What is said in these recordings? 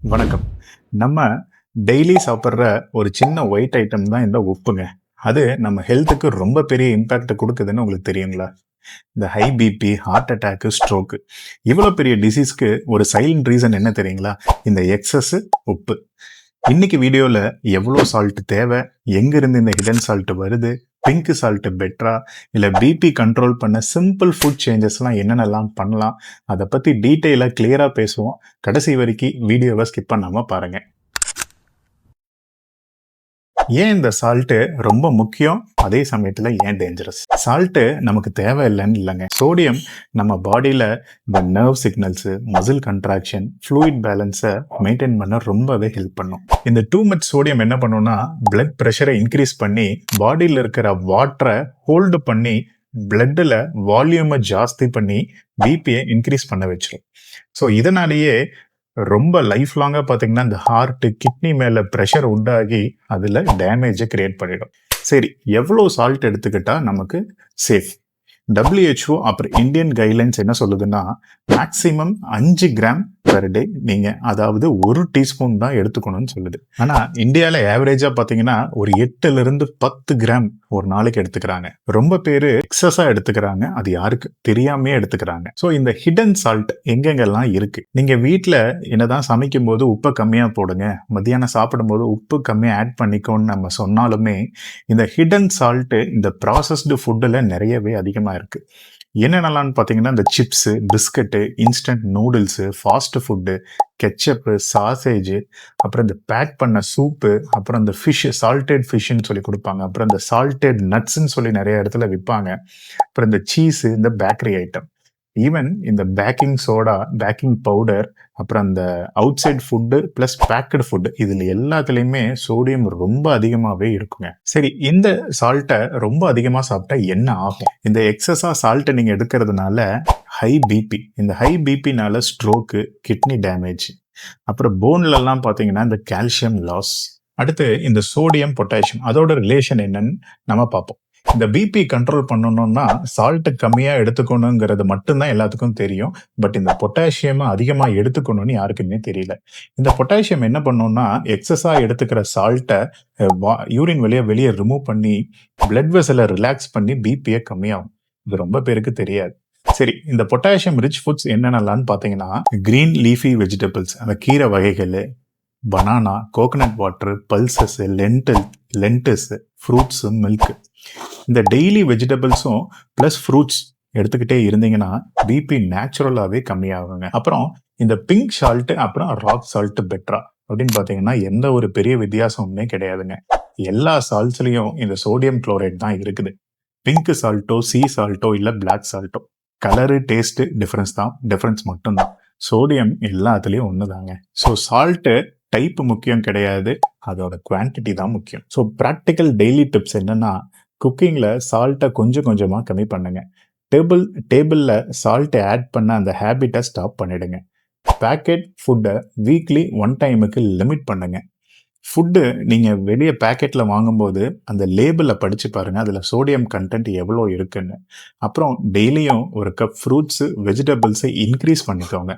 வணக்கம். நம்ம டெய்லி சாப்பிடுற ஒரு சின்ன ஒயிட் ஐட்டம் தான் இந்த உப்புங்க. அது நம்ம ஹெல்த்துக்கு ரொம்ப பெரிய இம்பாக்ட் குடுக்குதுன்னு உங்களுக்கு தெரியுங்களா? இந்த high BP, heart attack, stroke இவ்வளோ பெரிய டிசீஸ்க்கு ஒரு சைலண்ட் ரீசன் என்ன தெரியுங்களா? இந்த எக்ஸஸ் உப்பு. இன்னைக்கு வீடியோல எவ்வளோ சால்ட் தேவை, எங்கிருந்து இந்த ஹிடன் சால்ட் வருது, பிங்க் சால்ட் பெட்டரா, இல்ல பிபி கண்ட்ரோல் பண்ண சிம்பிள் ஃபுட் சேஞ்சஸ்லாம் என்னென்னலாம் பண்ணலாம், அதை பத்தி டீட்டெயிலா கிளியரா பேசுவோம். கடைசி வரைக்கும் வீடியோவை ஸ்கிப் பண்ணாம பாருங்க. ஏன் இந்த சால்ட்டு ரொம்ப முக்கியம், அதே சமயத்துல ஏன் டேஞ்சரஸ்? சால்ட்டு நமக்கு தேவையில்லைன்னு இல்லைங்க. சோடியம் நம்ம பாடியில இந்த nerve signals, muscle contraction, fluid பேலன்ஸை மெயின்டைன் பண்ண ரொம்பவே ஹெல்ப் பண்ணும். இந்த டூ மச் சோடியம் என்ன பண்ணும்னா பிளட் ப்ரெஷரை இன்க்ரீஸ் பண்ணி பாடியில் இருக்கிற வாட்டரை ஹோல்டு பண்ணி பிளட்ல வால்யூமை ஜாஸ்தி பண்ணி பிபியை இன்க்ரீஸ் பண்ண வச்சிடும். ஸோ இதனாலேயே ரொம்ப லைஃப் லாங்கா பாத்தீங்கன்னா இந்த ஹார்ட் கிட்னி மேல பிரஷர் உண்டாகி அதுல டேமேஜை கிரியேட் பண்ணிடும். சரி, எவ்வளவு சால்ட் எடுத்துக்கிட்டா நமக்கு சேஃப்? WHO அப்புறம் இந்தியன் கைட்லைன்ஸ் என்ன சொல்லுதுன்னா மேக்சிமம் 5 கிராம் பெர் டே நீங்க, அதாவது ஒரு டீஸ்பூன் தான் எடுத்துக்கணும்னு சொல்லுது. ஆனா இந்தியால ஆவரேஜா பாத்தீங்கன்னா ஒரு 8ல இருந்து 10 கிராம் ஒரு நாளைக்கு எடுத்துக்கிறாங்க. ரொம்ப பேரு எக்ஸஸா எடுத்துக்கிறாங்க, அது யாருக்கு தெரியாமே எடுத்துக்கிறாங்க. ஸோ இந்த ஹிடன் சால்ட் எங்கெங்கெல்லாம் இருக்கு? நீங்க வீட்டுல என்னதான் சமைக்கும் போது உப்பை கம்மியா போடுங்க, மத்தியானம் சாப்பிடும் போது உப்பு கம்மியா ஆட் பண்ணிக்கோன்னு நம்ம சொன்னாலுமே இந்த ஹிடன் சால்ட் இந்த ப்ராசஸ்டு ஃபுட்டில் நிறையவே அதிகமாக இருக்கு. என்னென்னலாம்னு பார்த்தீங்கன்னா இந்த chips, biscuit, instant noodles, fast food, ketchup, sausage, அப்புறம் இந்த பேக் பண்ண சூப்பு, அப்புறம் இந்த ஃபிஷ், சால்டட் ஃபிஷ்ன்னு சொல்லி கொடுப்பாங்க, அப்புறம் இந்த சால்டட் நட்ஸ்ன்னு சொல்லி நிறைய இடத்துல விற்பாங்க, அப்புறம் இந்த சீஸு, இந்த பேக்கரி ஐட்டம், ஈவன் இந்த பேக்கிங் சோடா, பேக்கிங் பவுடர், அப்புறம் அந்த outside food plus packed food, இதுல எல்லாத்துலயுமே சோடியம் ரொம்ப அதிகமாகவே இருக்குங்க. சரி, இந்த சால்ட்டை ரொம்ப அதிகமாக சாப்பிட்டா என்ன ஆகும்? இந்த எக்ஸஸா சால்ட்டை நீங்க எடுக்கிறதுனால ஹை பிபி, இந்த ஹை பிபினால ஸ்ட்ரோக்கு, கிட்னி டேமேஜ், அப்புறம் போன்ல எல்லாம் பார்த்தீங்கன்னா இந்த கால்சியம் லாஸ். அடுத்து இந்த சோடியம் பொட்டாசியம் அதோட ரிலேஷன் என்னன்னு நம்ம பார்ப்போம். இந்த பிபி கண்ட்ரோல் பண்ணணும்னா சால்ட் கம்மியா எடுத்துக்கணுங்கிறது மட்டும்தான் எல்லாத்துக்கும் தெரியும். பட் இந்த பொட்டாசியம் அதிகமா எடுத்துக்கணும்னு யாருக்குமே தெரியல. இந்த பொட்டாசியம் என்ன பண்ணும்னா எக்ஸஸா எடுத்துக்கிற சால்ட்டை யூரின் வழியா வெளியே ரிமூவ் பண்ணி பிளட் வெசலை ரிலாக்ஸ் பண்ணி பிபியை கம்மியாகும். இது ரொம்ப பேருக்கு தெரியாது. சரி, இந்த பொட்டாசியம் ரிச் ஃபுட்ஸ் என்னென்னலான்னு பார்த்தீங்கன்னா கிரீன் லீஃபி வெஜிடபிள்ஸ், அந்த கீரை வகைகள், banana, coconut water, pulses, lentils, fruits, milk. இந்த டெய்லி வெஜிடபிள்ஸும் பிளஸ் ஃப்ரூட்ஸ் எடுத்துக்கிட்டே இருந்தீங்கன்னா பிபி நேச்சுரலாகவே கம்மியாகுங்க. அப்புறம் இந்த பிங்க் சால்ட் அப்புறம் ராக் சால்ட் பெட்டரா அப்படின்னு பார்த்தீங்கன்னா எந்த ஒரு பெரிய வித்தியாசமுமே கிடையாதுங்க. எல்லா சால்ட்ஸ்லையும் இந்த சோடியம் குளோரைட் தான் இருக்குது. பிங்க் சால்ட்டோ, சீ சால்ட்டோ, இல்லை பிளாக் சால்ட்டோ, கலரு டேஸ்ட் டிஃபரன்ஸ் தான், டிஃபரன்ஸ் மட்டும்தான். சோடியம் எல்லாத்துலேயும் ஒன்று தாங்க. ஸோ சால்ட்டு டைப் முக்கியம் கிடையாது, அதோட குவான்டிட்டி தான் முக்கியம். ஸோ ப்ராக்டிக்கல் டெய்லி டிப்ஸ் என்னன்னா குக்கிங்கில் சால்ட்டை கொஞ்சம் கொஞ்சமாக கம்மி பண்ணுங்க. டேபிளில் சால்ட்டை ஆட் பண்ண அந்த ஹேபிட்டை ஸ்டாப் பண்ணிடுங்க. பேக்கெட் ஃபுட்டை வீக்லி 1 டைமுக்கு லிமிட் பண்ணுங்க. ஃபுட்டு நீங்கள் வெளியே பேக்கெட்டில் வாங்கும்போது அந்த லேபிளில் படித்து பாருங்கள், அதில் சோடியம் கண்டென்ட் எவ்வளோ இருக்குன்னு. அப்புறம் டெய்லியும் ஒரு கப் ஃப்ரூட்ஸு, வெஜிடபிள்ஸை இன்க்ரீஸ் பண்ணிக்கோங்க.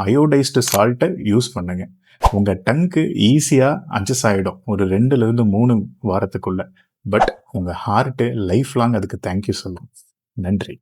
அயோடைஸ்டு சால்ட்டை யூஸ் பண்ணுங்க. உங்கள் டங்க்கு ஈஸியாக அட்ஜஸ்ட் ஆகிடும் ஒரு 2லேருந்து 3 வாரத்துக்குள்ள. பட் உங்கள் ஹார்ட்டு லைஃப் லாங் அதுக்கு தேங்க்யூ சொல்லும். நன்றி.